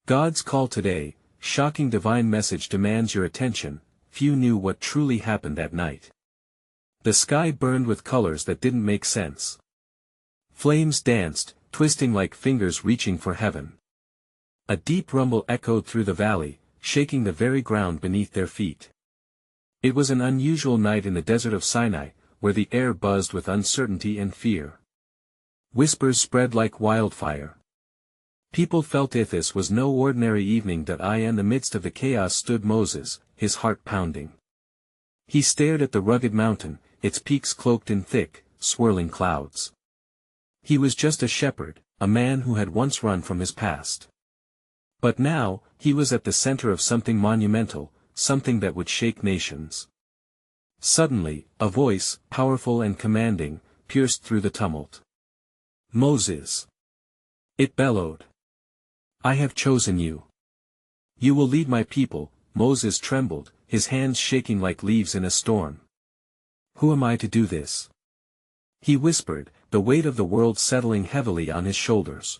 God's call today, shocking divine message demands your attention. Few knew what truly happened that night. The sky burned with colors that didn't make sense. Flames danced, twisting like fingers reaching for heaven. A deep rumble echoed through the valley, shaking the very ground beneath their feet. It was an unusual night in the desert of Sinai, where the air buzzed with uncertainty and fear. Whispers spread like wildfire. People felt this was no ordinary evening. In the midst of the chaos stood Moses, his heart pounding. He stared at the rugged mountain, its peaks cloaked in thick, swirling clouds. He was just a shepherd, a man who had once run from his past. But now, he was at the center of something monumental, something that would shake nations. Suddenly, a voice, powerful and commanding, pierced through the tumult. "Moses!" It bellowed. "I have chosen you. You will lead my people." Moses trembled, his hands shaking like leaves in a storm. "Who am I to do this?" he whispered, the weight of the world settling heavily on his shoulders.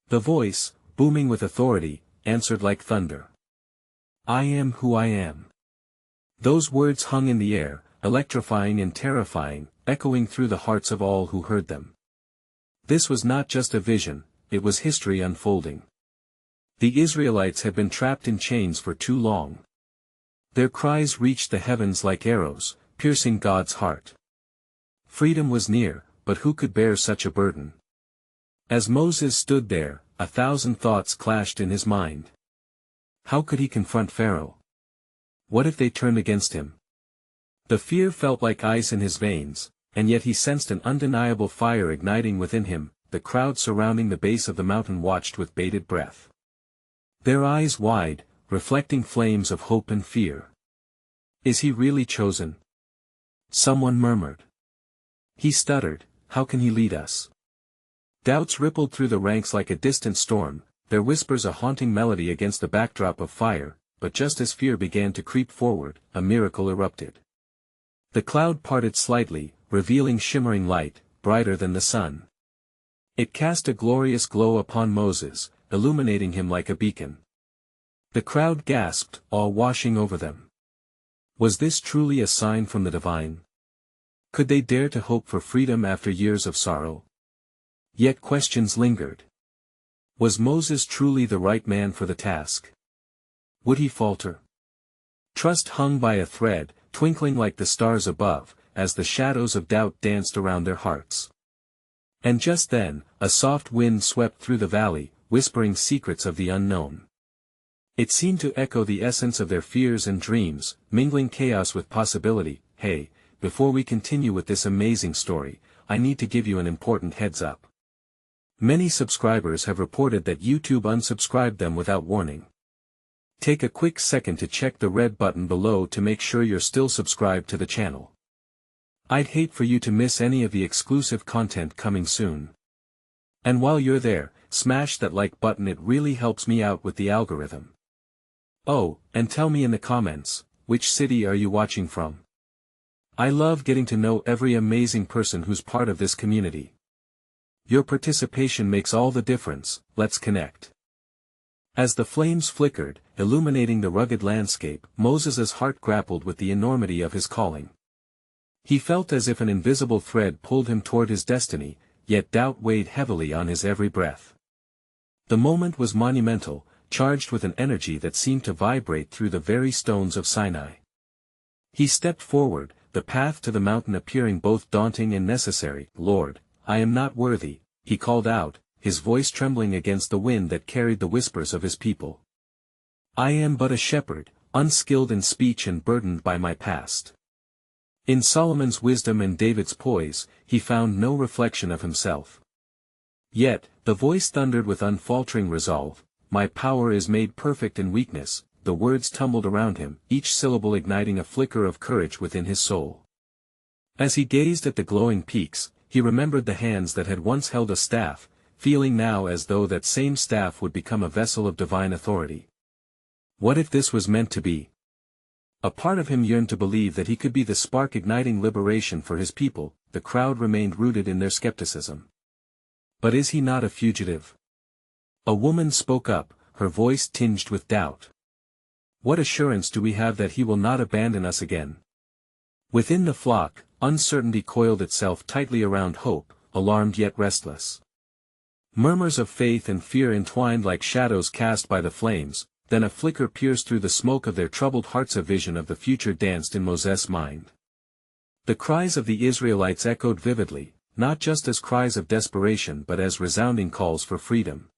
The voice, booming with authority, answered like thunder. "I am who I am." Those words hung in the air, electrifying and terrifying, echoing through the hearts of all who heard them. This was not just a vision, it was history unfolding. The Israelites had been trapped in chains for too long. Their cries reached the heavens like arrows, piercing God's heart. Freedom was near, but who could bear such a burden? As Moses stood there, 1,000 thoughts clashed in his mind. How could he confront Pharaoh? What if they turned against him? The fear felt like ice in his veins, and yet he sensed an undeniable fire igniting within him. The crowd surrounding the base of the mountain watched with bated breath. Their eyes wide, reflecting flames of hope and fear. "Is he really chosen?" someone murmured. "He stuttered, how can he lead us?" Doubts rippled through the ranks like a distant storm, their whispers a haunting melody against the backdrop of fire, but just as fear began to creep forward, a miracle erupted. The cloud parted slightly, revealing shimmering light, brighter than the sun. It cast a glorious glow upon Moses, illuminating him like a beacon. The crowd gasped, awe washing over them. Was this truly a sign from the divine? Could they dare to hope for freedom after years of sorrow? Yet questions lingered. Was Moses truly the right man for the task? Would he falter? Trust hung by a thread, twinkling like the stars above, as the shadows of doubt danced around their hearts. And just then, a soft wind swept through the valley, whispering secrets of the unknown. It seemed to echo the essence of their fears and dreams, mingling chaos with possibility. "Hey, before we continue with this amazing story, I need to give you an important heads up. Many subscribers have reported that YouTube unsubscribed them without warning. Take a quick second to check the red button below to make sure you're still subscribed to the channel. I'd hate for you to miss any of the exclusive content coming soon. And while you're there, smash that like button, it really helps me out with the algorithm. Oh, and tell me in the comments, which city are you watching from? I love getting to know every amazing person who's part of this community. Your participation makes all the difference. Let's connect. As the flames flickered, illuminating the rugged landscape, Moses' heart grappled with the enormity of his calling. He felt as if an invisible thread pulled him toward his destiny, yet doubt weighed heavily on his every breath. The moment was monumental, charged with an energy that seemed to vibrate through the very stones of Sinai. He stepped forward, the path to the mountain appearing both daunting and necessary. "Lord, I am not worthy," he called out, his voice trembling against the wind that carried the whispers of his people. "I am but a shepherd, unskilled in speech and burdened by my past." In Solomon's wisdom and David's poise, he found no reflection of himself. Yet, the voice thundered with unfaltering resolve, "My power is made perfect in weakness." The words tumbled around him, each syllable igniting a flicker of courage within his soul. As he gazed at the glowing peaks, he remembered the hands that had once held a staff, feeling now as though that same staff would become a vessel of divine authority. What if this was meant to be? A part of him yearned to believe that he could be the spark igniting liberation for his people. The crowd remained rooted in their skepticism. But is he not a fugitive? A woman spoke up, her voice tinged with doubt. What assurance do we have that he will not abandon us again? Within the flock, uncertainty coiled itself tightly around hope, alarmed yet restless. Murmurs of faith and fear entwined like shadows cast by the flames, then a flicker pierced through the smoke of their troubled hearts. A vision of the future danced in Moses' mind. The cries of the Israelites echoed vividly, not just as cries of desperation but as resounding calls for freedom.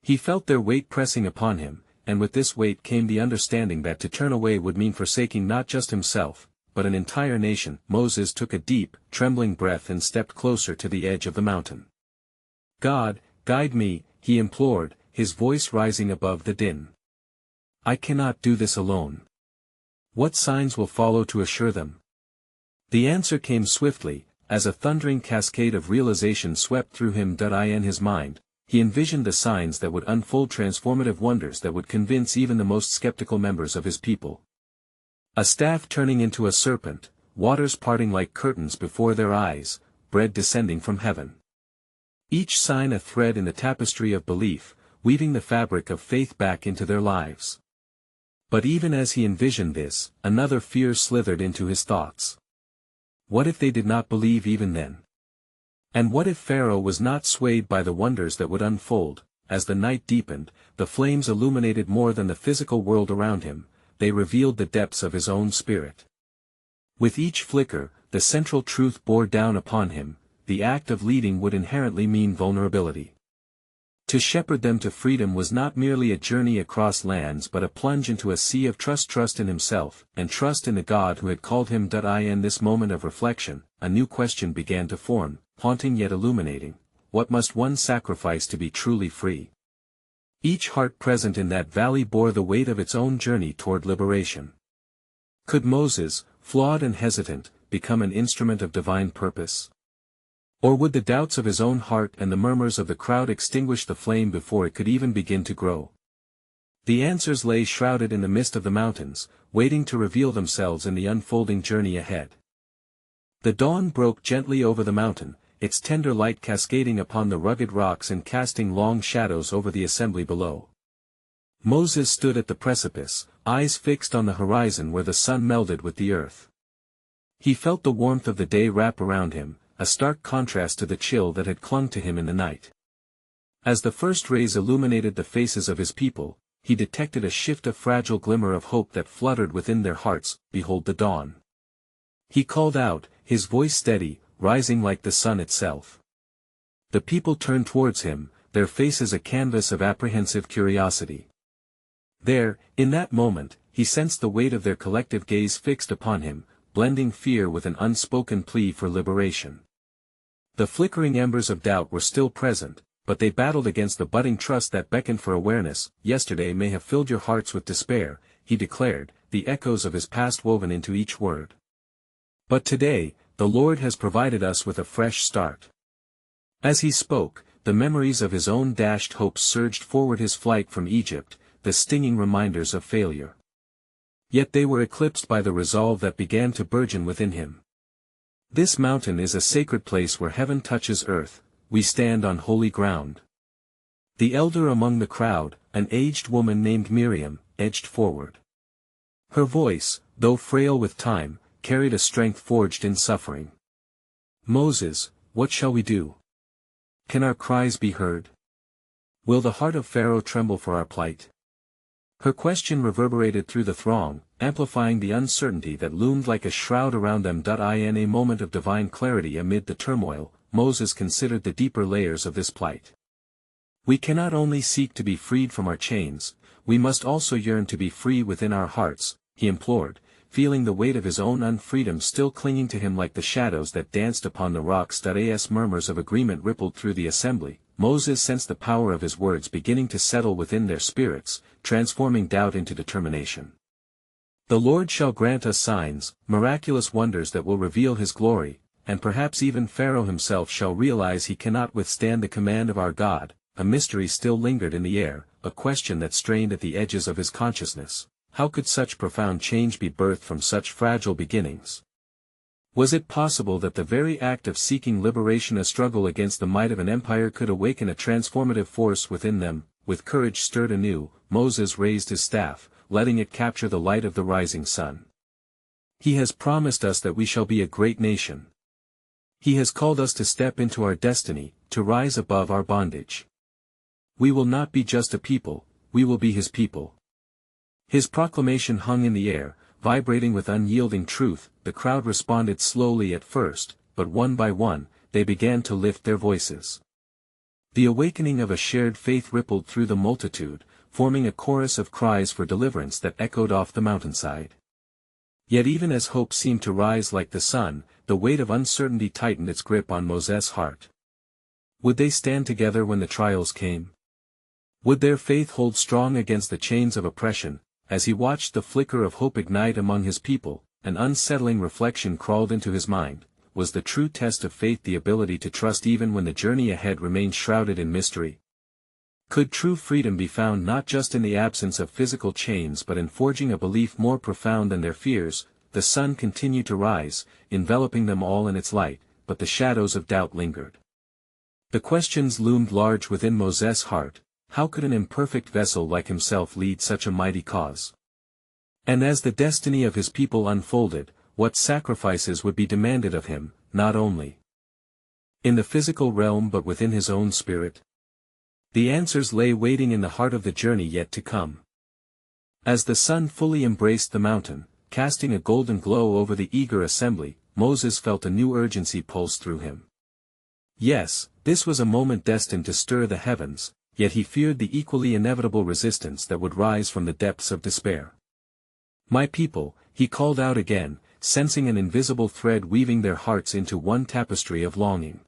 He felt their weight pressing upon him, and with this weight came the understanding that to turn away would mean forsaking not just himself, but an entire nation. Moses took a deep, trembling breath and stepped closer to the edge of the mountain. God, guide me, he implored, his voice rising above the din. I cannot do this alone. What signs will follow to assure them? The answer came swiftly, as a thundering cascade of realization swept through him. In his mind, he envisioned the signs that would unfold, transformative wonders that would convince even the most skeptical members of his people. A staff turning into a serpent, waters parting like curtains before their eyes, bread descending from heaven. Each sign a thread in the tapestry of belief, weaving the fabric of faith back into their lives. But even as he envisioned this, another fear slithered into his thoughts. What if they did not believe even then? And what if Pharaoh was not swayed by the wonders that would unfold? As the night deepened, the flames illuminated more than the physical world around him, they revealed the depths of his own spirit. With each flicker, the central truth bore down upon him: the act of leading would inherently mean vulnerability. To shepherd them to freedom was not merely a journey across lands but a plunge into a sea of trust in himself, and trust in the God who had called him. In this moment of reflection, a new question began to form, haunting yet illuminating: what must one sacrifice to be truly free? Each heart present in that valley bore the weight of its own journey toward liberation. Could Moses, flawed and hesitant, become an instrument of divine purpose? Or would the doubts of his own heart and the murmurs of the crowd extinguish the flame before it could even begin to grow? The answers lay shrouded in the mist of the mountains, waiting to reveal themselves in the unfolding journey ahead. The dawn broke gently over the mountain, its tender light cascading upon the rugged rocks and casting long shadows over the assembly below. Moses stood at the precipice, eyes fixed on the horizon where the sun melded with the earth. He felt the warmth of the day wrap around him, a stark contrast to the chill that had clung to him in the night. As the first rays illuminated the faces of his people, he detected a fragile glimmer of hope that fluttered within their hearts. Behold the dawn. He called out, his voice steady, rising like the sun itself. The people turned towards him, their faces a canvas of apprehensive curiosity. There, in that moment, he sensed the weight of their collective gaze fixed upon him, blending fear with an unspoken plea for liberation. The flickering embers of doubt were still present, but they battled against the budding trust that beckoned for awareness. Yesterday may have filled your hearts with despair, he declared, the echoes of his past woven into each word. But today, the Lord has provided us with a fresh start. As he spoke, the memories of his own dashed hopes surged forward: his flight from Egypt, the stinging reminders of failure. Yet they were eclipsed by the resolve that began to burgeon within him. This mountain is a sacred place where heaven touches earth, we stand on holy ground. The elder among the crowd, an aged woman named Miriam, edged forward. Her voice, though frail with time, carried a strength forged in suffering. Moses, what shall we do? Can our cries be heard? Will the heart of Pharaoh tremble for our plight? Her question reverberated through the throng, amplifying the uncertainty that loomed like a shroud around them. In a moment of divine clarity amid the turmoil, Moses considered the deeper layers of this plight. We cannot only seek to be freed from our chains, we must also yearn to be free within our hearts, he implored, feeling the weight of his own unfreedom still clinging to him like the shadows that danced upon the rocks. As murmurs of agreement rippled through the assembly, Moses sensed the power of his words beginning to settle within their spirits, transforming doubt into determination. The Lord shall grant us signs, miraculous wonders that will reveal his glory, and perhaps even Pharaoh himself shall realize he cannot withstand the command of our God. A mystery still lingered in the air, a question that strained at the edges of his consciousness. How could such profound change be birthed from such fragile beginnings? Was it possible that the very act of seeking liberation, a struggle against the might of an empire, could awaken a transformative force within them? with courage stirred anew, Moses raised his staff, letting it capture the light of the rising sun. He has promised us that we shall be a great nation. He has called us to step into our destiny, to rise above our bondage. We will not be just a people, we will be his people. His proclamation hung in the air, vibrating with unyielding truth. The crowd responded slowly at first, but one by one, they began to lift their voices. The awakening of a shared faith rippled through the multitude, forming a chorus of cries for deliverance that echoed off the mountainside. Yet even as hope seemed to rise like the sun, the weight of uncertainty tightened its grip on Moses' heart. Would they stand together when the trials came? Would their faith hold strong against the chains of oppression? As he watched the flicker of hope ignite among his people, an unsettling reflection crawled into his mind. Was the true test of faith the ability to trust even when the journey ahead remained shrouded in mystery? Could true freedom be found not just in the absence of physical chains but in forging a belief more profound than their fears? The sun continued to rise, enveloping them all in its light, but the shadows of doubt lingered. The questions loomed large within Moses' heart. How could an imperfect vessel like himself lead such a mighty cause? And as the destiny of his people unfolded, what sacrifices would be demanded of him, not only in the physical realm but within his own spirit? The answers lay waiting in the heart of the journey yet to come. As the sun fully embraced the mountain, casting a golden glow over the eager assembly, Moses felt a new urgency pulse through him. Yes, this was a moment destined to stir the heavens, yet he feared the equally inevitable resistance that would rise from the depths of despair. My people, he called out again, sensing an invisible thread weaving their hearts into one tapestry of longing.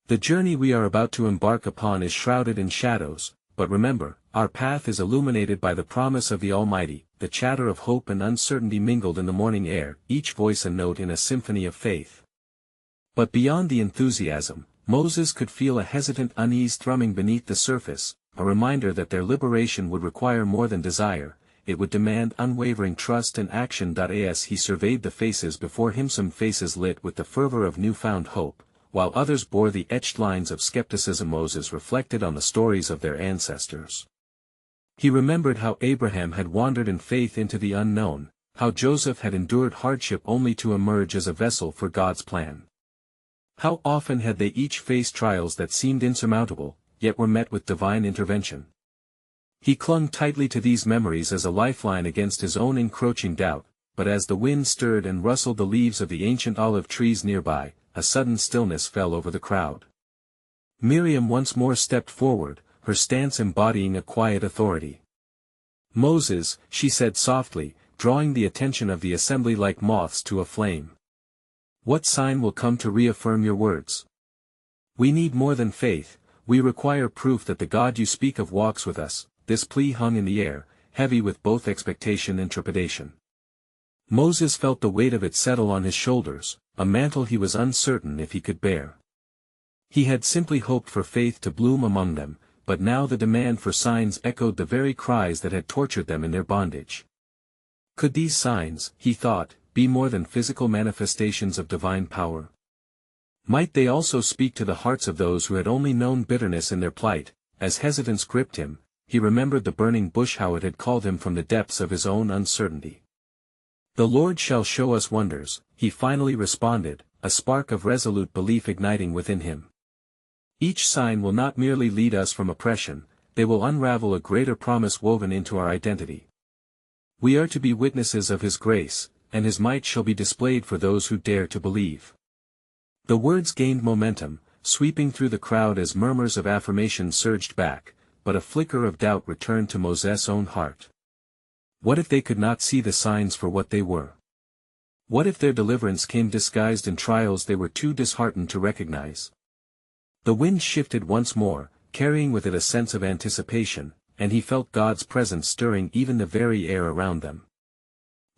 The journey we are about to embark upon is shrouded in shadows, but remember, our path is illuminated by the promise of the Almighty. The chatter of hope and uncertainty mingled in the morning air, each voice a note in a symphony of faith. But beyond the enthusiasm, Moses could feel a hesitant unease thrumming beneath the surface, a reminder that their liberation would require more than desire. It would demand unwavering trust and action. As he surveyed the faces before him, some faces lit with the fervor of newfound hope, while others bore the etched lines of skepticism. Moses reflected on the stories of their ancestors. He remembered how Abraham had wandered in faith into the unknown, how Joseph had endured hardship only to emerge as a vessel for God's plan. How often had they each faced trials that seemed insurmountable, yet were met with divine intervention. He clung tightly to these memories as a lifeline against his own encroaching doubt, but as the wind stirred and rustled the leaves of the ancient olive trees nearby, a sudden stillness fell over the crowd. Miriam once more stepped forward, her stance embodying a quiet authority. "Moses," she said softly, drawing the attention of the assembly like moths to a flame. "What sign will come to reaffirm your words? We need more than faith, we require proof that the God you speak of walks with us." This plea hung in the air, heavy with both expectation and trepidation. Moses felt the weight of it settle on his shoulders, a mantle he was uncertain if he could bear. He had simply hoped for faith to bloom among them, but now the demand for signs echoed the very cries that had tortured them in their bondage. Could these signs, he thought, be more than physical manifestations of divine power? Might they also speak to the hearts of those who had only known bitterness in their plight? As hesitance gripped him, he remembered the burning bush, how it had called him from the depths of his own uncertainty. "The Lord shall show us wonders," he finally responded, a spark of resolute belief igniting within him. "Each sign will not merely lead us from oppression, they will unravel a greater promise woven into our identity. We are to be witnesses of His grace, and His might shall be displayed for those who dare to believe." The words gained momentum, sweeping through the crowd as murmurs of affirmation surged back, but a flicker of doubt returned to Moses' own heart. What if they could not see the signs for what they were? What if their deliverance came disguised in trials they were too disheartened to recognize? The wind shifted once more, carrying with it a sense of anticipation, and he felt God's presence stirring even the very air around them.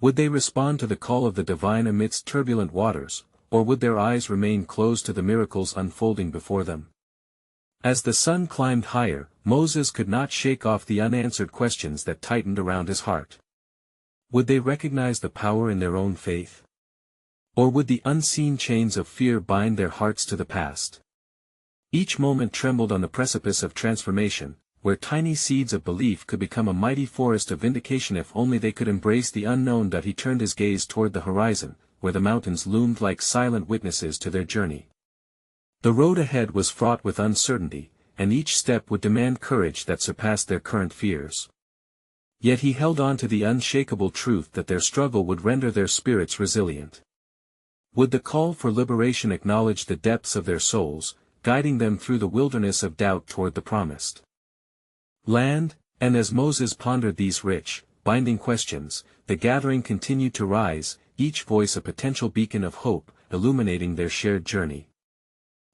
Would they respond to the call of the divine amidst turbulent waters, or would their eyes remain closed to the miracles unfolding before them? As the sun climbed higher, Moses could not shake off the unanswered questions that tightened around his heart. Would they recognize the power in their own faith? Or would the unseen chains of fear bind their hearts to the past? Each moment trembled on the precipice of transformation, where tiny seeds of belief could become a mighty forest of vindication if only they could embrace the unknown. He turned his gaze toward the horizon, where the mountains loomed like silent witnesses to their journey. The road ahead was fraught with uncertainty, and each step would demand courage that surpassed their current fears. Yet he held on to the unshakable truth that their struggle would render their spirits resilient. Would the call for liberation acknowledge the depths of their souls, guiding them through the wilderness of doubt toward the promised land? And as Moses pondered these rich, binding questions, the gathering continued to rise, each voice a potential beacon of hope, illuminating their shared journey.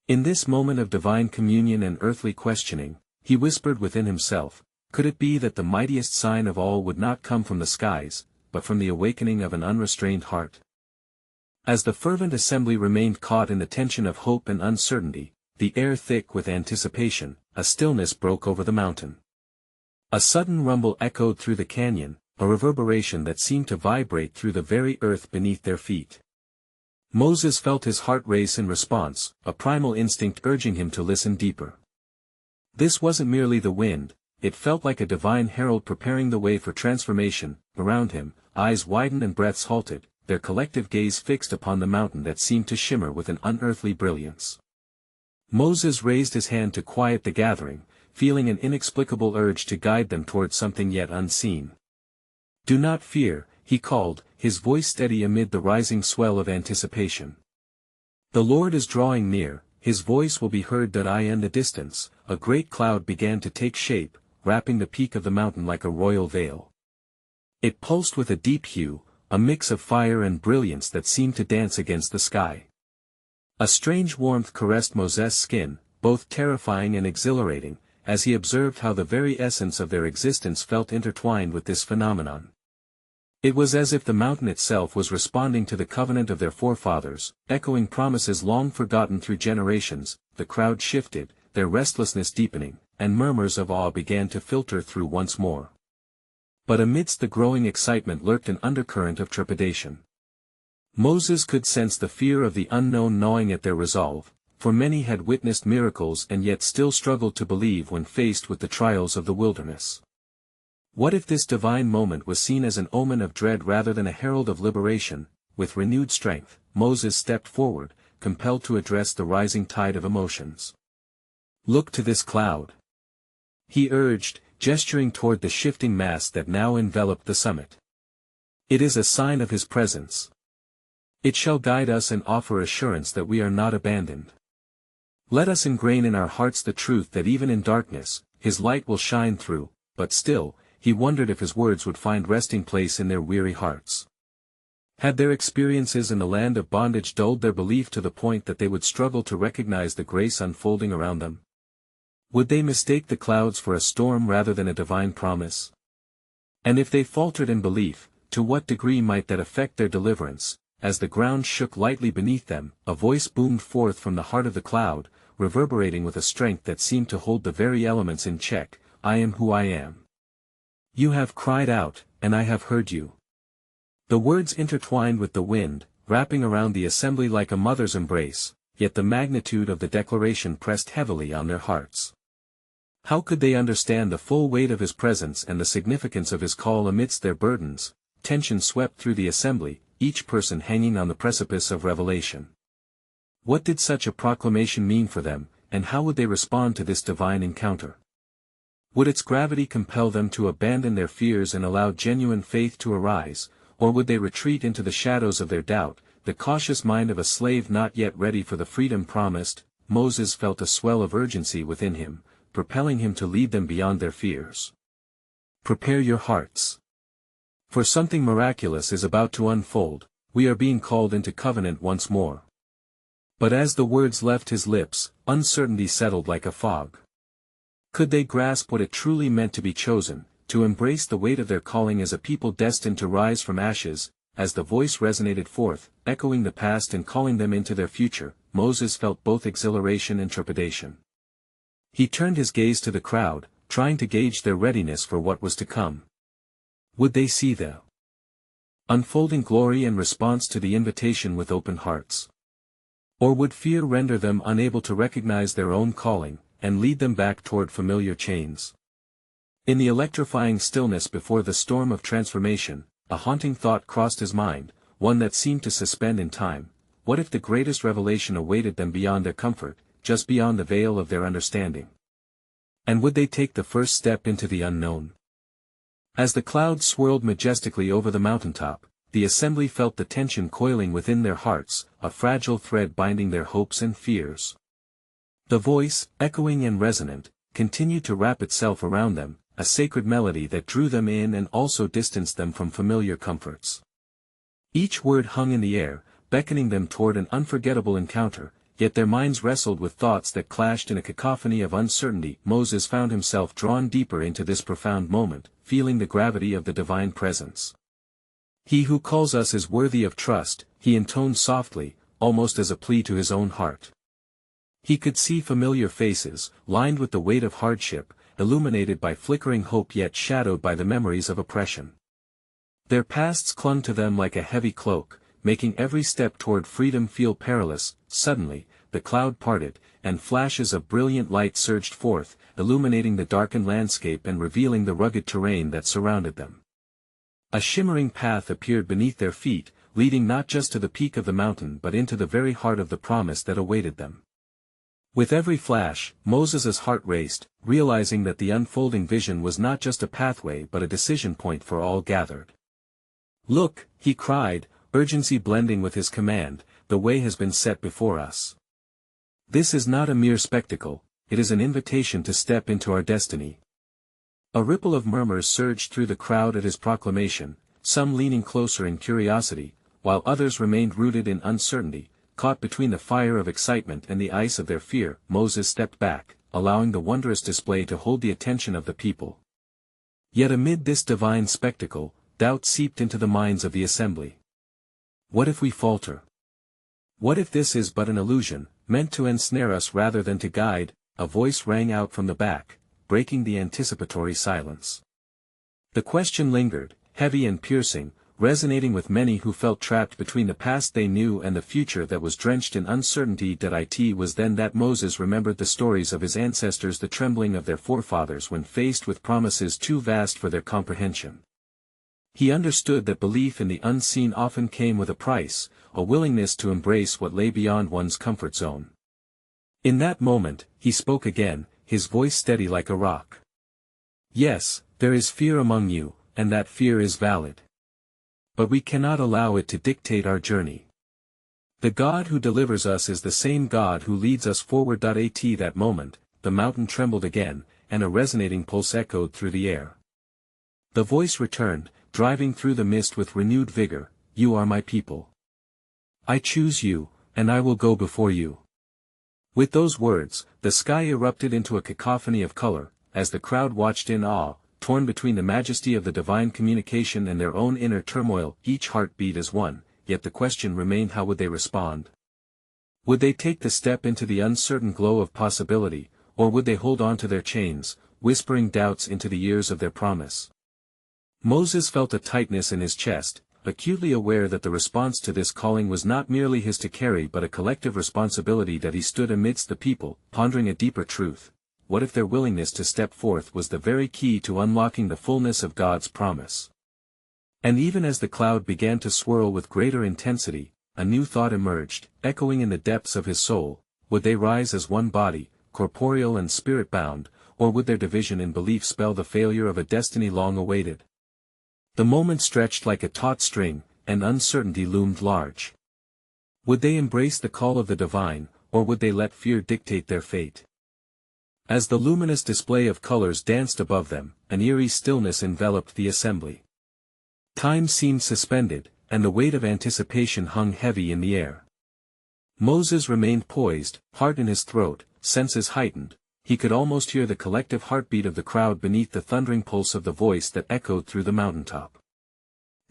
In this moment of divine communion and earthly questioning, he whispered within himself, could it be that the mightiest sign of all would not come from the skies, but from the awakening of an unrestrained heart? As the fervent assembly remained caught in the tension of hope and uncertainty, the air thick with anticipation, a stillness broke over the mountain. A sudden rumble echoed through the canyon, a reverberation that seemed to vibrate through the very earth beneath their feet. Moses felt his heart race in response, a primal instinct urging him to listen deeper. This wasn't merely the wind, it felt like a divine herald preparing the way for transformation. Around him, eyes widened and breaths halted, their collective gaze fixed upon the mountain that seemed to shimmer with an unearthly brilliance. Moses raised his hand to quiet the gathering, feeling an inexplicable urge to guide them toward something yet unseen. Do not fear, he called, his voice steady amid the rising swell of anticipation. The Lord is drawing near, his voice will be heard. In the distance, a great cloud began to take shape, wrapping the peak of the mountain like a royal veil. It pulsed with a deep hue, a mix of fire and brilliance that seemed to dance against the sky. A strange warmth caressed Moses' skin, both terrifying and exhilarating, as he observed how the very essence of their existence felt intertwined with this phenomenon. It was as if the mountain itself was responding to the covenant of their forefathers, echoing promises long forgotten through generations. The crowd shifted, their restlessness deepening, and murmurs of awe began to filter through once more. But amidst the growing excitement lurked an undercurrent of trepidation. Moses could sense the fear of the unknown gnawing at their resolve, for many had witnessed miracles and yet still struggled to believe when faced with the trials of the wilderness. What if this divine moment was seen as an omen of dread rather than a herald of liberation? With renewed strength, Moses stepped forward, compelled to address the rising tide of emotions. Look to this cloud, he urged, gesturing toward the shifting mass that now enveloped the summit. It is a sign of his presence. It shall guide us and offer assurance that we are not abandoned. Let us ingrain in our hearts the truth that even in darkness, his light will shine through. But still, he wondered if his words would find resting place in their weary hearts. Had their experiences in the land of bondage dulled their belief to the point that they would struggle to recognize the grace unfolding around them? Would they mistake the clouds for a storm rather than a divine promise? And if they faltered in belief, to what degree might that affect their deliverance? As the ground shook lightly beneath them, a voice boomed forth from the heart of the cloud, reverberating with a strength that seemed to hold the very elements in check. I am who I am. You have cried out, and I have heard you. The words intertwined with the wind, wrapping around the assembly like a mother's embrace, yet the magnitude of the declaration pressed heavily on their hearts. How could they understand the full weight of his presence and the significance of his call amidst their burdens? Tension swept through the assembly, each person hanging on the precipice of revelation. What did such a proclamation mean for them, and how would they respond to this divine encounter? Would its gravity compel them to abandon their fears and allow genuine faith to arise, or would they retreat into the shadows of their doubt, the cautious mind of a slave not yet ready for the freedom promised? Moses felt a swell of urgency within him, propelling him to lead them beyond their fears. Prepare your hearts. For something miraculous is about to unfold, we are being called into covenant once more. But as the words left his lips, uncertainty settled like a fog. Could they grasp what it truly meant to be chosen, to embrace the weight of their calling as a people destined to rise from ashes? As the voice resonated forth, echoing the past and calling them into their future, Moses felt both exhilaration and trepidation. He turned his gaze to the crowd, trying to gauge their readiness for what was to come. Would they see the unfolding glory and response to the invitation with open hearts? Or would fear render them unable to recognize their own calling, and lead them back toward familiar chains? In the electrifying stillness before the storm of transformation, a haunting thought crossed his mind, one that seemed to suspend in time. What if the greatest revelation awaited them beyond their comfort, just beyond the veil of their understanding? And would they take the first step into the unknown? As the clouds swirled majestically over the mountaintop, the assembly felt the tension coiling within their hearts, a fragile thread binding their hopes and fears. The voice, echoing and resonant, continued to wrap itself around them, a sacred melody that drew them in and also distanced them from familiar comforts. Each word hung in the air, beckoning them toward an unforgettable encounter, yet their minds wrestled with thoughts that clashed in a cacophony of uncertainty. Moses found himself drawn deeper into this profound moment, feeling the gravity of the divine presence. "He who calls us is worthy of trust," he intoned softly, almost as a plea to his own heart. He could see familiar faces, lined with the weight of hardship, illuminated by flickering hope yet shadowed by the memories of oppression. Their pasts clung to them like a heavy cloak, making every step toward freedom feel perilous. Suddenly, the cloud parted, and flashes of brilliant light surged forth, illuminating the darkened landscape and revealing the rugged terrain that surrounded them. A shimmering path appeared beneath their feet, leading not just to the peak of the mountain but into the very heart of the promise that awaited them. With every flash, Moses' heart raced, realizing that the unfolding vision was not just a pathway but a decision point for all gathered. "Look," he cried, urgency blending with his command, "the way has been set before us. This is not a mere spectacle, it is an invitation to step into our destiny." A ripple of murmurs surged through the crowd at his proclamation, some leaning closer in curiosity, while others remained rooted in uncertainty, caught between the fire of excitement and the ice of their fear. Moses stepped back, allowing the wondrous display to hold the attention of the people. Yet amid this divine spectacle, doubt seeped into the minds of the assembly. What if we falter? What if this is but an illusion, meant to ensnare us rather than to guide? A voice rang out from the back, breaking the anticipatory silence. The question lingered, heavy and piercing, resonating with many who felt trapped between the past they knew and the future that was drenched in uncertainty. It was then that Moses remembered the stories of his ancestors, the trembling of their forefathers when faced with promises too vast for their comprehension. He understood that belief in the unseen often came with a price, a willingness to embrace what lay beyond one's comfort zone. In that moment, he spoke again, his voice steady like a rock. "Yes, there is fear among you, and that fear is valid. But we cannot allow it to dictate our journey. The God who delivers us is the same God who leads us forward." At that moment, the mountain trembled again, and a resonating pulse echoed through the air. The voice returned, driving through the mist with renewed vigor, "You are my people. I choose you, and I will go before you." With those words, the sky erupted into a cacophony of color, as the crowd watched in awe, torn between the majesty of the divine communication and their own inner turmoil. Each heart beat as one, yet the question remained: how would they respond? Would they take the step into the uncertain glow of possibility, or would they hold on to their chains, whispering doubts into the ears of their promise? Moses felt a tightness in his chest, acutely aware that the response to this calling was not merely his to carry but a collective responsibility. That he stood amidst the people, pondering a deeper truth. What if their willingness to step forth was the very key to unlocking the fullness of God's promise? And even as the cloud began to swirl with greater intensity, a new thought emerged, echoing in the depths of his soul. Would they rise as one body, corporeal and spirit-bound, or would their division in belief spell the failure of a destiny long awaited? The moment stretched like a taut string, and uncertainty loomed large. Would they embrace the call of the divine, or would they let fear dictate their fate? As the luminous display of colors danced above them, an eerie stillness enveloped the assembly. Time seemed suspended, and the weight of anticipation hung heavy in the air. Moses remained poised, heart in his throat, senses heightened. He could almost hear the collective heartbeat of the crowd beneath the thundering pulse of the voice that echoed through the mountaintop.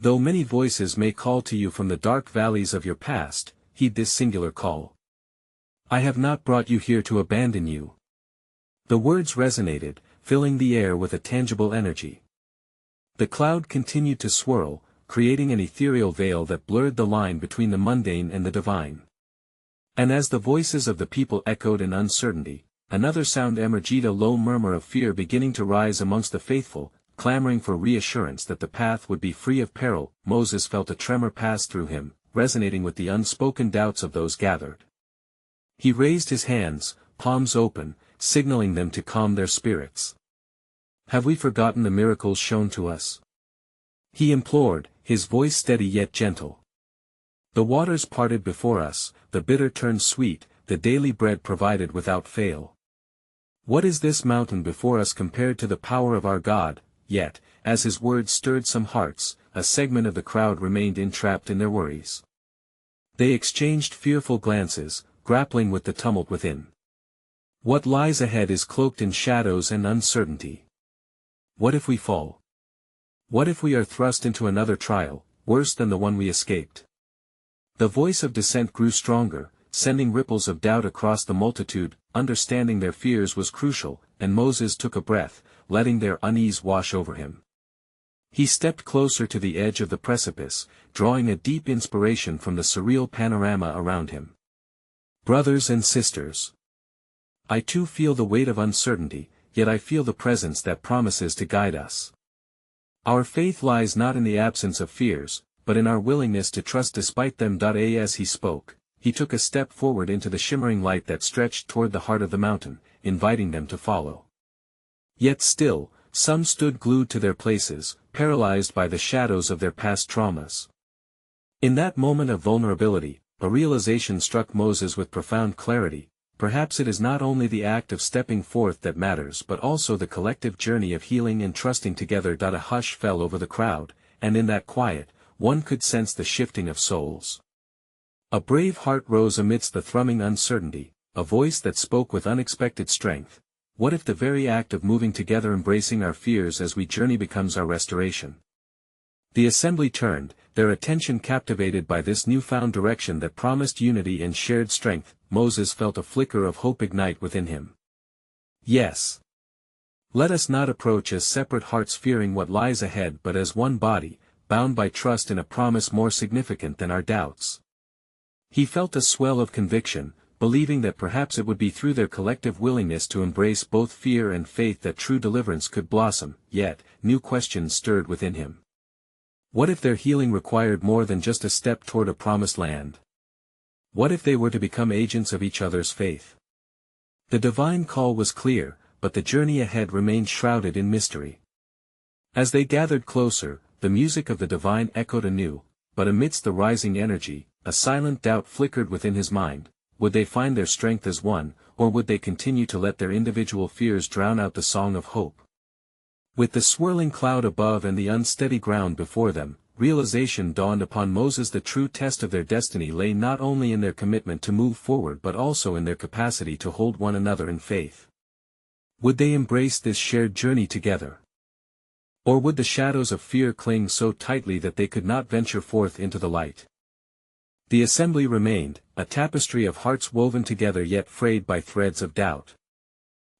Though many voices may call to you from the dark valleys of your past, heed this singular call. I have not brought you here to abandon you. The words resonated, filling the air with a tangible energy. The cloud continued to swirl, creating an ethereal veil that blurred the line between the mundane and the divine. And as the voices of the people echoed in uncertainty, another sound emerged, a low murmur of fear beginning to rise amongst the faithful, clamoring for reassurance that the path would be free of peril. Moses felt a tremor pass through him, resonating with the unspoken doubts of those gathered. He raised his hands, palms open, signaling them to calm their spirits. "Have we forgotten the miracles shown to us?" he implored, his voice steady yet gentle. "The waters parted before us, the bitter turned sweet, the daily bread provided without fail. What is this mountain before us compared to the power of our God?" Yet, as his words stirred some hearts, a segment of the crowd remained entrapped in their worries. They exchanged fearful glances, grappling with the tumult within. What lies ahead is cloaked in shadows and uncertainty. What if we fall? What if we are thrust into another trial, worse than the one we escaped? The voice of dissent grew stronger, sending ripples of doubt across the multitude. Understanding their fears was crucial, and Moses took a breath, letting their unease wash over him. He stepped closer to the edge of the precipice, drawing a deep inspiration from the surreal panorama around him. "Brothers and sisters, I too feel the weight of uncertainty, yet I feel the presence that promises to guide us. Our faith lies not in the absence of fears, but in our willingness to trust despite them." As he spoke, he took a step forward into the shimmering light that stretched toward the heart of the mountain, inviting them to follow. Yet still, some stood glued to their places, paralyzed by the shadows of their past traumas. In that moment of vulnerability, a realization struck Moses with profound clarity: perhaps it is not only the act of stepping forth that matters but also the collective journey of healing and trusting together. A hush fell over the crowd, and in that quiet, one could sense the shifting of souls. A brave heart rose amidst the thrumming uncertainty, a voice that spoke with unexpected strength. What if the very act of moving together, embracing our fears as we journey, becomes our restoration? The assembly turned, their attention captivated by this newfound direction that promised unity and shared strength. Moses felt a flicker of hope ignite within him. Yes. Let us not approach as separate hearts fearing what lies ahead, but as one body, bound by trust in a promise more significant than our doubts. He felt a swell of conviction, believing that perhaps it would be through their collective willingness to embrace both fear and faith that true deliverance could blossom. Yet, new questions stirred within him. What if their healing required more than just a step toward a promised land? What if they were to become agents of each other's faith? The divine call was clear, but the journey ahead remained shrouded in mystery. As they gathered closer, the music of the divine echoed anew, but amidst the rising energy, a silent doubt flickered within his mind. Would they find their strength as one, or would they continue to let their individual fears drown out the song of hope? With the swirling cloud above and the unsteady ground before them, realization dawned upon Moses: the true test of their destiny lay not only in their commitment to move forward but also in their capacity to hold one another in faith. Would they embrace this shared journey together? Or would the shadows of fear cling so tightly that they could not venture forth into the light? The assembly remained, a tapestry of hearts woven together yet frayed by threads of doubt.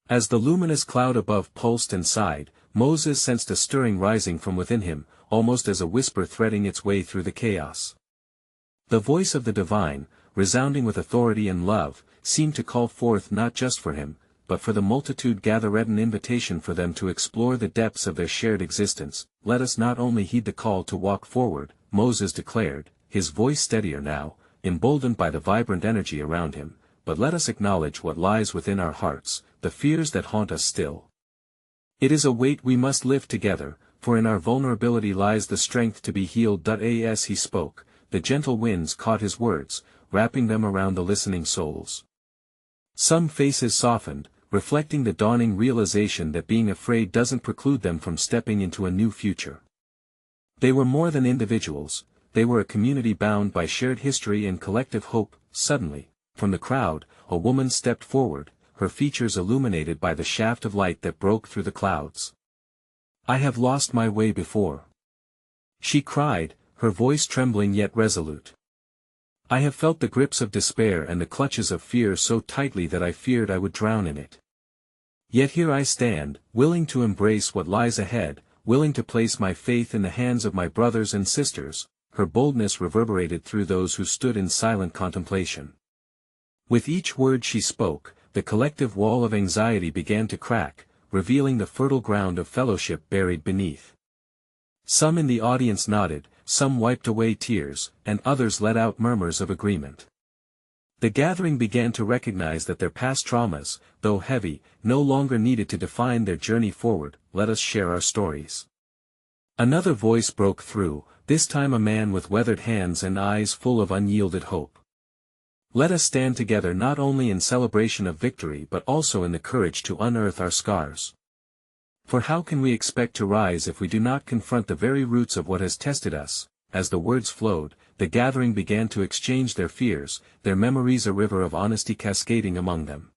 As the luminous cloud above pulsed and sighed, Moses sensed a stirring rising from within him, almost as a whisper threading its way through the chaos. The voice of the divine, resounding with authority and love, seemed to call forth not just for him, but for the multitude gathered, an invitation for them to explore the depths of their shared existence. "Let us not only heed the call to walk forward," Moses declared, his voice steadier now, emboldened by the vibrant energy around him, "but let us acknowledge what lies within our hearts, the fears that haunt us still. It is a weight we must lift together, for in our vulnerability lies the strength to be healed." As he spoke, the gentle winds caught his words, wrapping them around the listening souls. Some faces softened, reflecting the dawning realization that being afraid doesn't preclude them from stepping into a new future. They were more than individuals, they were a community bound by shared history and collective hope. Suddenly, from the crowd, a woman stepped forward, her features illuminated by the shaft of light that broke through the clouds. "I have lost my way before," she cried, her voice trembling yet resolute. "I have felt the grips of despair and the clutches of fear so tightly that I feared I would drown in it. Yet here I stand, willing to embrace what lies ahead, willing to place my faith in the hands of my brothers and sisters." Her boldness reverberated through those who stood in silent contemplation. With each word she spoke, the collective wall of anxiety began to crack, revealing the fertile ground of fellowship buried beneath. Some in the audience nodded, some wiped away tears, and others let out murmurs of agreement. The gathering began to recognize that their past traumas, though heavy, no longer needed to define their journey forward. Let us share our stories. Another voice broke through, this time a man with weathered hands and eyes full of unyielded hope. Let us stand together not only in celebration of victory but also in the courage to unearth our scars. For how can we expect to rise if we do not confront the very roots of what has tested us? As the words flowed, the gathering began to exchange their fears, their memories, a river of honesty cascading among them.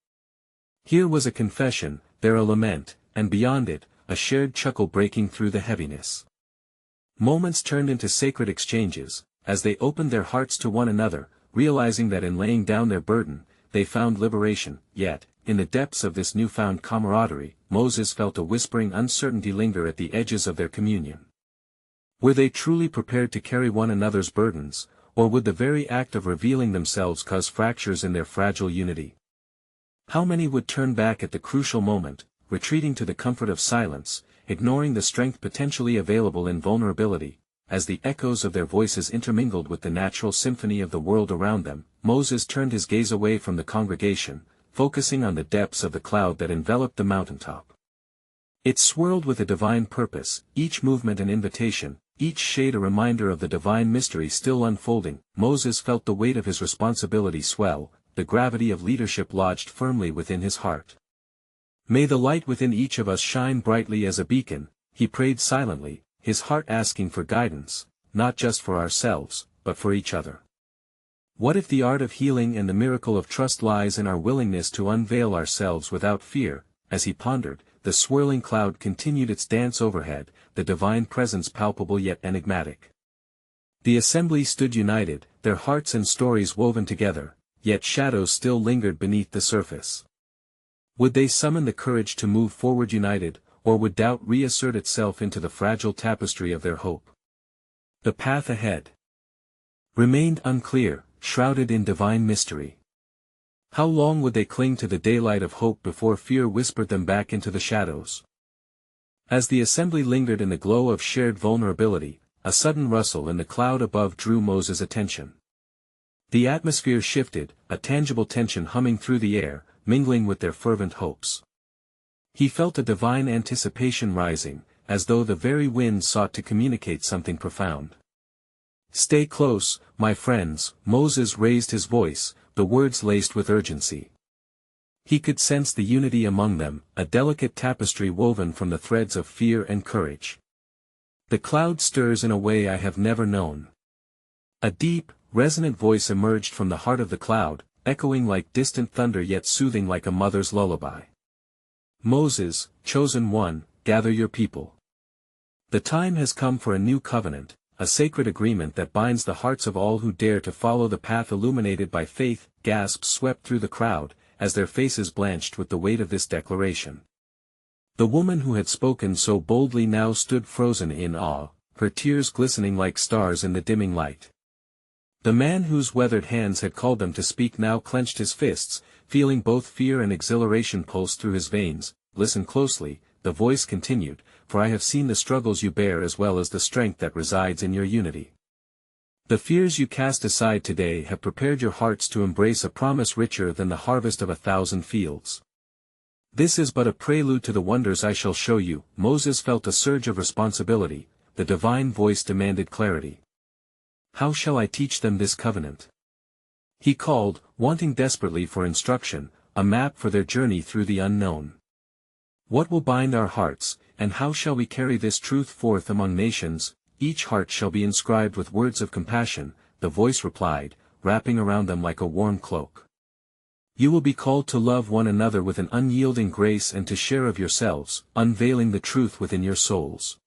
Here was a confession, there a lament, and beyond it, a shared chuckle breaking through the heaviness. Moments turned into sacred exchanges, as they opened their hearts to one another, realizing that in laying down their burden, they found liberation. Yet, in the depths of this newfound camaraderie, Moses felt a whispering uncertainty linger at the edges of their communion. Were they truly prepared to carry one another's burdens, or would the very act of revealing themselves cause fractures in their fragile unity? How many would turn back at the crucial moment, retreating to the comfort of silence, ignoring the strength potentially available in vulnerability? As the echoes of their voices intermingled with the natural symphony of the world around them, Moses turned his gaze away from the congregation, focusing on the depths of the cloud that enveloped the mountaintop. It swirled with a divine purpose, each movement an invitation, each shade a reminder of the divine mystery still unfolding. Moses felt the weight of his responsibility swell, the gravity of leadership lodged firmly within his heart. May the light within each of us shine brightly as a beacon, he prayed silently, his heart asking for guidance, not just for ourselves, but for each other. What if the art of healing and the miracle of trust lies in our willingness to unveil ourselves without fear? As he pondered, the swirling cloud continued its dance overhead, the divine presence palpable yet enigmatic. The assembly stood united, their hearts and stories woven together, yet shadows still lingered beneath the surface. Would they summon the courage to move forward united, or would doubt reassert itself into the fragile tapestry of their hope? The path ahead remained unclear, shrouded in divine mystery. How long would they cling to the daylight of hope before fear whispered them back into the shadows? As the assembly lingered in the glow of shared vulnerability, a sudden rustle in the cloud above drew Moses' attention. The atmosphere shifted, a tangible tension humming through the air, mingling with their fervent hopes. He felt a divine anticipation rising, as though the very wind sought to communicate something profound. "Stay close, my friends," Moses raised his voice, the words laced with urgency. He could sense the unity among them, a delicate tapestry woven from the threads of fear and courage. "The cloud stirs in a way I have never known." A deep, resonant voice emerged from the heart of the cloud, echoing like distant thunder yet soothing like a mother's lullaby. "Moses, chosen one, gather your people. The time has come for a new covenant, a sacred agreement that binds the hearts of all who dare to follow the path illuminated by faith." Gasps swept through the crowd, as their faces blanched with the weight of this declaration. The woman who had spoken so boldly now stood frozen in awe, her tears glistening like stars in the dimming light. The man whose weathered hands had called them to speak now clenched his fists, feeling both fear and exhilaration pulse through his veins. "Listen closely," the voice continued, "for I have seen the struggles you bear as well as the strength that resides in your unity. The fears you cast aside today have prepared your hearts to embrace a promise richer than the harvest of 1,000 fields. This is but a prelude to the wonders I shall show you." Moses felt a surge of responsibility, the divine voice demanded clarity. "How shall I teach them this covenant?" He called, wanting desperately for instruction, a map for their journey through the unknown. "What will bind our hearts, and how shall we carry this truth forth among nations?" "Each heart shall be inscribed with words of compassion," the voice replied, wrapping around them like a warm cloak. "You will be called to love one another with an unyielding grace and to share of yourselves, unveiling the truth within your souls.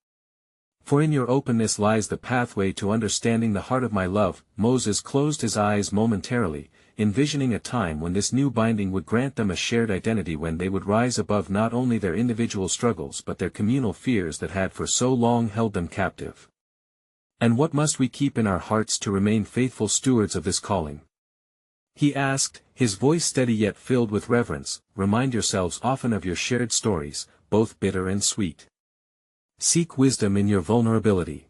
For in your openness lies the pathway to understanding the heart of my love." Moses closed his eyes momentarily, envisioning a time when this new binding would grant them a shared identity, when they would rise above not only their individual struggles but their communal fears that had for so long held them captive. And what must we keep in our hearts to remain faithful stewards of this calling? He asked, his voice steady yet filled with reverence, remind yourselves often of your shared stories, both bitter and sweet. Seek wisdom in your vulnerability.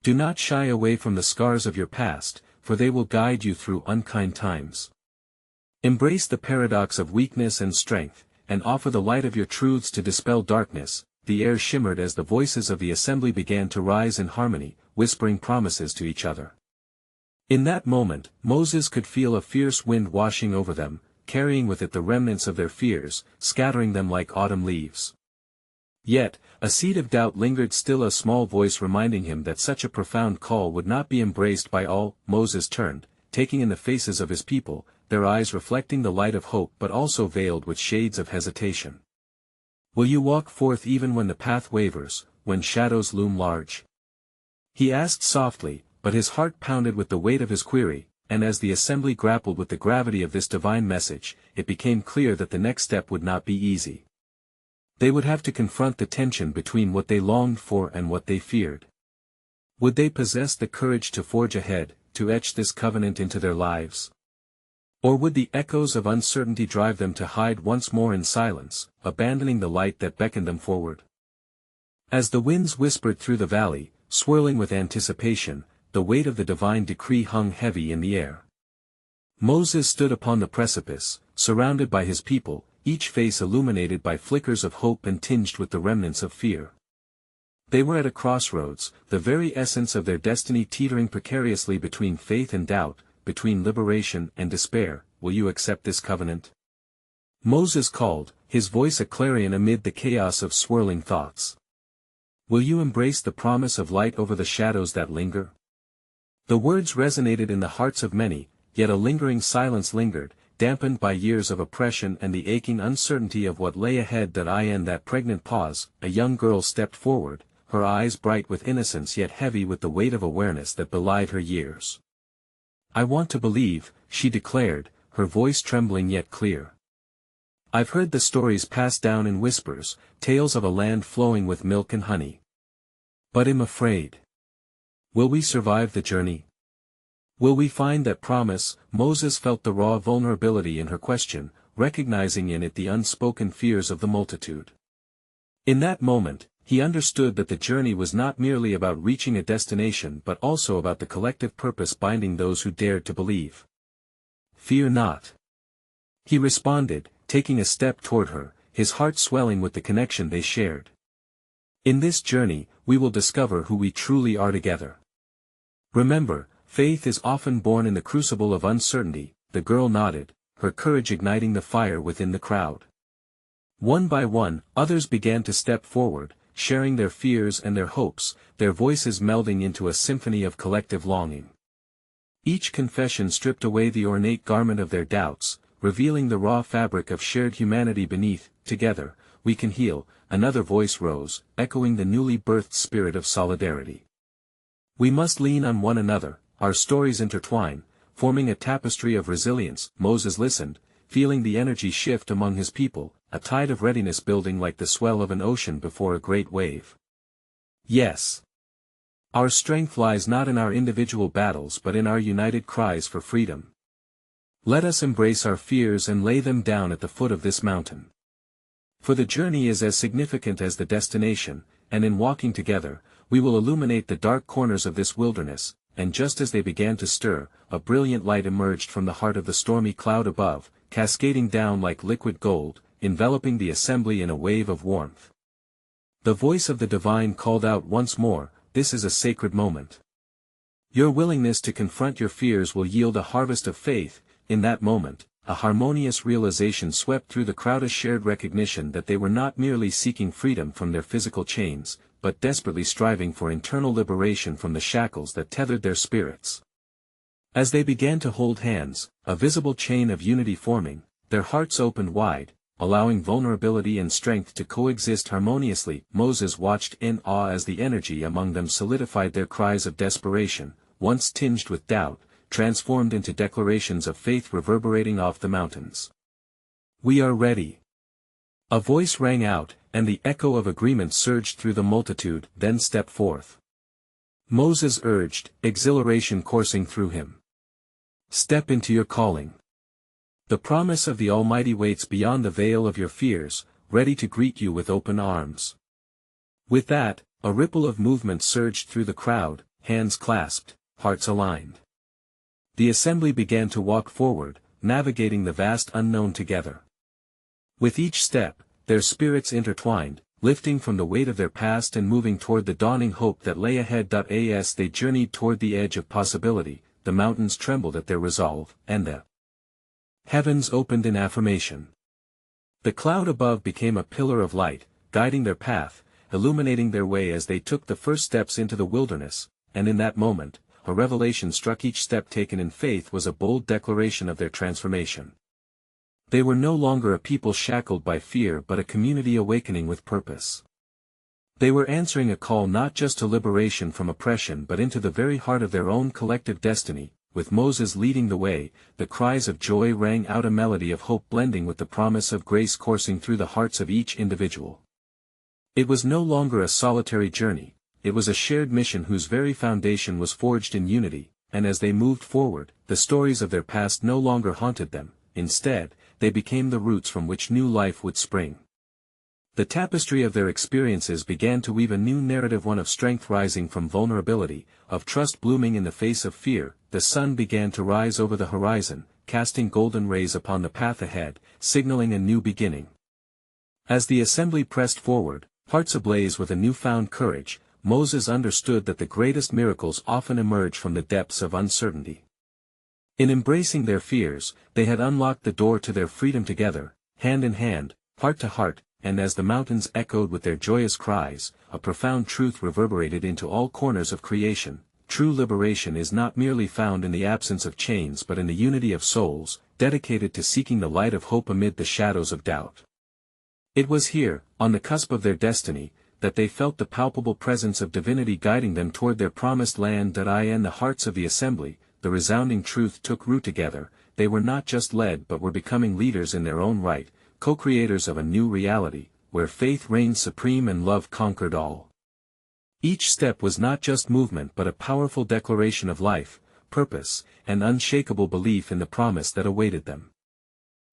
Do not shy away from the scars of your past, for they will guide you through unkind times. Embrace the paradox of weakness and strength, and offer the light of your truths to dispel darkness. The air shimmered as the voices of the assembly began to rise in harmony, whispering promises to each other. In that moment, Moses could feel a fierce wind washing over them, carrying with it the remnants of their fears, scattering them like autumn leaves. Yet, a seed of doubt lingered still, a small voice reminding him that such a profound call would not be embraced by all. Moses turned, taking in the faces of his people, their eyes reflecting the light of hope but also veiled with shades of hesitation. Will you walk forth even when the path wavers, when shadows loom large? He asked softly, but his heart pounded with the weight of his query, and as the assembly grappled with the gravity of this divine message, it became clear that the next step would not be easy. They would have to confront the tension between what they longed for and what they feared. Would they possess the courage to forge ahead, to etch this covenant into their lives? Or would the echoes of uncertainty drive them to hide once more in silence, abandoning the light that beckoned them forward? As the winds whispered through the valley, swirling with anticipation, the weight of the divine decree hung heavy in the air. Moses stood upon the precipice, surrounded by his people, each face illuminated by flickers of hope and tinged with the remnants of fear. They were at a crossroads, the very essence of their destiny teetering precariously between faith and doubt, between liberation and despair. Will you accept this covenant? Moses called, his voice a clarion amid the chaos of swirling thoughts. Will you embrace the promise of light over the shadows that linger? The words resonated in the hearts of many, yet a lingering silence lingered, dampened by years of oppression and the aching uncertainty of what lay ahead. In that pregnant pause, a young girl stepped forward, her eyes bright with innocence yet heavy with the weight of awareness that belied her years. I want to believe, she declared, her voice trembling yet clear. I've heard the stories passed down in whispers, tales of a land flowing with milk and honey. But I'm afraid. Will we survive the journey? Will we find that promise? Moses felt the raw vulnerability in her question, recognizing in it the unspoken fears of the multitude. In that moment, he understood that the journey was not merely about reaching a destination but also about the collective purpose binding those who dared to believe. Fear not. He responded, taking a step toward her, his heart swelling with the connection they shared. In this journey, we will discover who we truly are together. Remember, faith is often born in the crucible of uncertainty. The girl nodded, her courage igniting the fire within the crowd. One by one, others began to step forward, sharing their fears and their hopes, their voices melding into a symphony of collective longing. Each confession stripped away the ornate garment of their doubts, revealing the raw fabric of shared humanity beneath. Together, we can heal. Another voice rose, echoing the newly birthed spirit of solidarity. We must lean on one another, our stories intertwine, forming a tapestry of resilience. Moses listened, feeling the energy shift among his people, a tide of readiness building like the swell of an ocean before a great wave. Yes. Our strength lies not in our individual battles but in our united cries for freedom. Let us embrace our fears and lay them down at the foot of this mountain. For the journey is as significant as the destination, and in walking together, we will illuminate the dark corners of this wilderness. And just as they began to stir, a brilliant light emerged from the heart of the stormy cloud above, cascading down like liquid gold, enveloping the assembly in a wave of warmth. The voice of the divine called out once more, this is a sacred moment. Your willingness to confront your fears will yield a harvest of faith. In that moment, a harmonious realization swept through the crowd, a shared recognition that they were not merely seeking freedom from their physical chains, but desperately striving for internal liberation from the shackles that tethered their spirits. As they began to hold hands, a visible chain of unity forming, their hearts opened wide, allowing vulnerability and strength to coexist harmoniously. Moses watched in awe as the energy among them solidified, their cries of desperation, once tinged with doubt, transformed into declarations of faith reverberating off the mountains. We are ready. A voice rang out, and the echo of agreement surged through the multitude. Then step forth. Moses urged, exhilaration coursing through him. Step into your calling. The promise of the Almighty waits beyond the veil of your fears, ready to greet you with open arms. With that, a ripple of movement surged through the crowd, hands clasped, hearts aligned. The assembly began to walk forward, navigating the vast unknown together. With each step, their spirits intertwined, lifting from the weight of their past and moving toward the dawning hope that lay ahead. As they journeyed toward the edge of possibility, the mountains trembled at their resolve, and the heavens opened in affirmation. The cloud above became a pillar of light, guiding their path, illuminating their way as they took the first steps into the wilderness, and in that moment, a revelation struck. Each step taken in faith was a bold declaration of their transformation. They were no longer a people shackled by fear but a community awakening with purpose. They were answering a call not just to liberation from oppression but into the very heart of their own collective destiny. With Moses leading the way, the cries of joy rang out, a melody of hope blending with the promise of grace coursing through the hearts of each individual. It was no longer a solitary journey, it was a shared mission whose very foundation was forged in unity, and as they moved forward, the stories of their past no longer haunted them. Instead, they became the roots from which new life would spring. The tapestry of their experiences began to weave a new narrative, one of strength rising from vulnerability, of trust blooming in the face of fear. The sun began to rise over the horizon, casting golden rays upon the path ahead, signaling a new beginning. As the assembly pressed forward, hearts ablaze with a newfound courage, Moses understood that the greatest miracles often emerge from the depths of uncertainty. In embracing their fears, they had unlocked the door to their freedom together, hand in hand, heart to heart, and as the mountains echoed with their joyous cries, a profound truth reverberated into all corners of creation. True liberation is not merely found in the absence of chains but in the unity of souls, dedicated to seeking the light of hope amid the shadows of doubt. It was here, on the cusp of their destiny, that they felt the palpable presence of divinity guiding them toward their promised land. In the hearts of the assembly, the resounding truth took root. Together, they were not just led but were becoming leaders in their own right, co-creators of a new reality, where faith reigned supreme and love conquered all. Each step was not just movement but a powerful declaration of life, purpose, and unshakable belief in the promise that awaited them.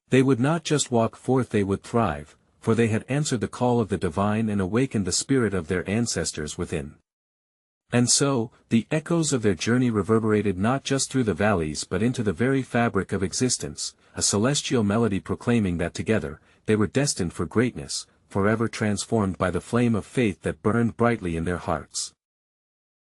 They would not just walk forth, they would thrive, for they had answered the call of the divine and awakened the spirit of their ancestors within. And so, the echoes of their journey reverberated not just through the valleys but into the very fabric of existence, a celestial melody proclaiming that together, they were destined for greatness, forever transformed by the flame of faith that burned brightly in their hearts.